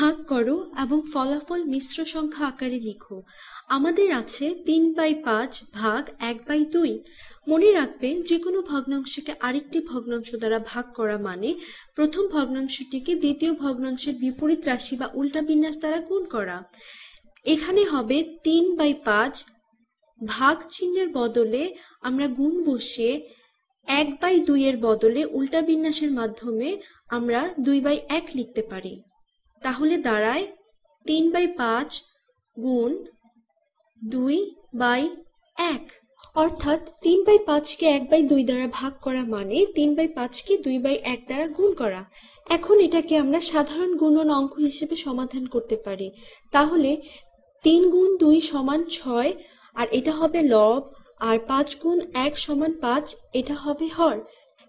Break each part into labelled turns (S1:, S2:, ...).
S1: ভাগ করো এবং ফলাফল মিশ্র সংখ্যা আকারে লিখো। আমাদের আছে 3/5 ভাগ 1/2। মনে রাখবে, যে কোনো ভগ্নাংশকে আরেকটি ভগ্নাংশ দ্বারা ভাগ করা মানে প্রথম ভগ্নাংশটিকে দ্বিতীয় ভগ্নাংশের বিপরীত রাশি বা উল্টা বিন্যাস দ্বারা গুণ করা। এখানে হবে 3/5, ভাগ চিহ্নের বদলে আমরা গুণ বসিয়ে 1/2 এর বদলে উল্টা বিন্যাসের মাধ্যমে আমরা 2/1 লিখতে পারি। তাহলে দাঁড়ায় 3/5 গুণ 2/1। অর্থাৎ 3/5কে 1/2 দ্বারা ভাগ করা মানে 3/5কে 2/1 দ্বারা গুণ করা। এখন এটাকে আমরা সাধারণ গুণন অঙ্ক হিসেবে সমাধান করতে পারি। তাহলে 3 গুণ 2 সমান 6, আর এটা হবে লব, আর 5 গুণ 1 সমান 5, এটা হবে হর।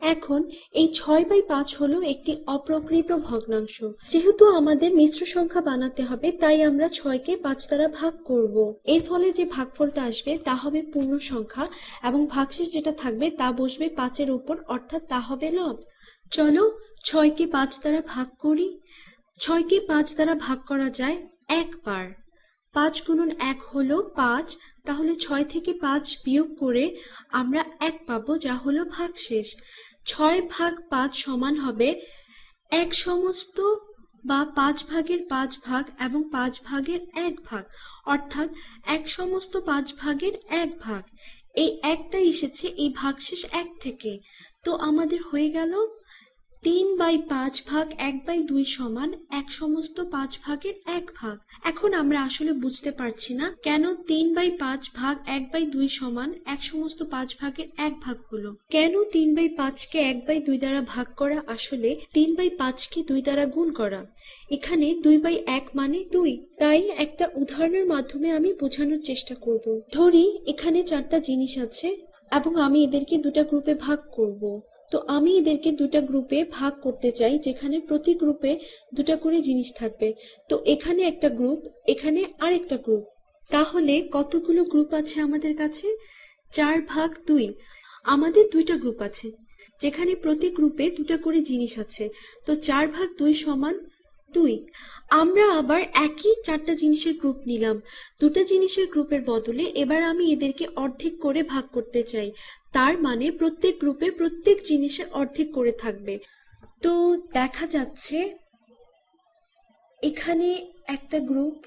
S1: এখন এই 6/5 হলো একটি অপ্রকৃত ভগ্নাংশ। যেহেতু আমাদের মিশ্র সংখ্যা বানাতে হবে, তাই আমরা 6কে 5 দ্বারা ভাগ করব। এর ফলে যে ভাগফলটা আসবে তা হবে পূর্ণ সংখ্যা, এবং ভাগশেষ যেটা থাকবে তা বসবে 5-এর উপর, অর্থাৎ তা হবে লব। চলো 6কে 5 দ্বারা ভাগ করি। 6কে 5 দ্বারা ভাগ করা যায় একবার। 5 গুণন 1 হলো 5, তাহলে 6 থেকে 5 বিয়োগ করে আমরা 1 পাবো, যা হলো ভাগশেষ। 6/5 সমান হবে 1 সমস্ত বা 5 ভাগের 5 ভাগ এবং 5 ভাগের 1 ভাগ, অর্থাৎ 1 সমস্ত 5 ভাগের 1 ভাগ। এই 1টা এসেছে এই ভাগশেষ 1 থেকে। তো আমাদের হয়ে গেল 3/5 ভাগ 1/2 সমান 1 সমস্ত 5 ভাগের 1 ভাগ। এখন আমরা আসলে বুঝতে পারছি না কেন 3/5 ভাগ 1/2 সমান 1 সমস্ত 5 ভাগের 1 ভাগ হলো। কেন 3/5কে 1/2 দ্বারা ভাগ করা আসলে 3/5কে 2 দ্বারা গুণ করা। এখানে 2/1 মানে 2। তাই একটা উদাহরণের মাধ্যমে আমি বোঝানোর চেষ্টা করব। ধরি এখানে 4টা জিনিস আছে এবং আমি এদেরকে 2টা গ্রুপে ভাগ করব। তো আমি এদেরকে 2টা গ্রুপে ভাগ করতে চাই, যেখানে প্রতি গ্রুপে 2টা করে জিনিস থাকবে। তো এখানে একটা গ্রুপ, এখানে আরেকটা গ্রুপ। তাহলে কতগুলো গ্রুপ আছে আমাদের কাছে? 4/2। আমাদের 2টা গ্রুপ আছে, যেখানে প্রতি গ্রুপে 2টা করে জিনিস আছে। তো 4/2 সমান 2। আমরা আবার একই 4টা জিনিসের গ্রুপ নিলাম। 2টা জিনিসের গ্রুপের বদলে এবার আমি এদেরকে অর্ধেক করে ভাগ করতে চাই। তার মানে প্রত্যেক গ্রুপে প্রত্যেক জিনিসের অর্ধেক করে থাকবে। তো দেখা যাচ্ছে এখানে একটা গ্রুপ,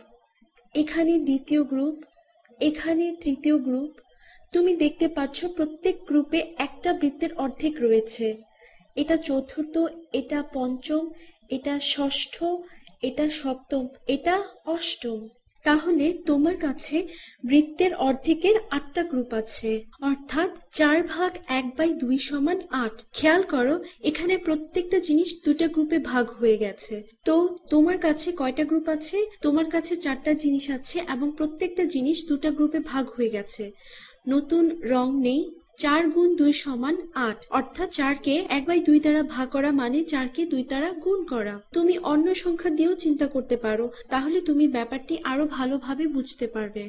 S1: এখানে দ্বিতীয় গ্রুপ, এখানে তৃতীয় গ্রুপ। তুমি দেখতে পাচ্ছ প্রত্যেক গ্রুপে একটা বৃত্তের অর্ধেক রয়েছে। এটা চতুর্থ, এটা পঞ্চম, এটা ষষ্ঠ, এটা সপ্তম, এটা অষ্টম। তাহলে তোমার কাছে বৃত্তের অর্ধেকের 8টা গ্রুপ আছে, অর্থাৎ 4/1/2 সমান 8। খেয়াল করো এখানে প্রত্যেকটা জিনিস 2টা গ্রুপে ভাগ হয়ে গেছে। তো তোমার কাছে কয়টা গ্রুপ আছে? তোমার কাছে 4টা জিনিস আছে এবং প্রত্যেকটা জিনিস 2টা গ্রুপে ভাগ হয়ে গেছে। নতুন রং নেই। 4 গুণ 2 সমান 8, অর্থাৎ 4কে 1/2 দ্বারা ভাগ করা মানে 4কে 2 দ্বারা গুণ করা। তুমি অন্য সংখ্যা দিয়েও চিন্তা করতে পারো, তাহলে তুমি ব্যাপারটি আরো ভালোভাবে বুঝতে পারবে।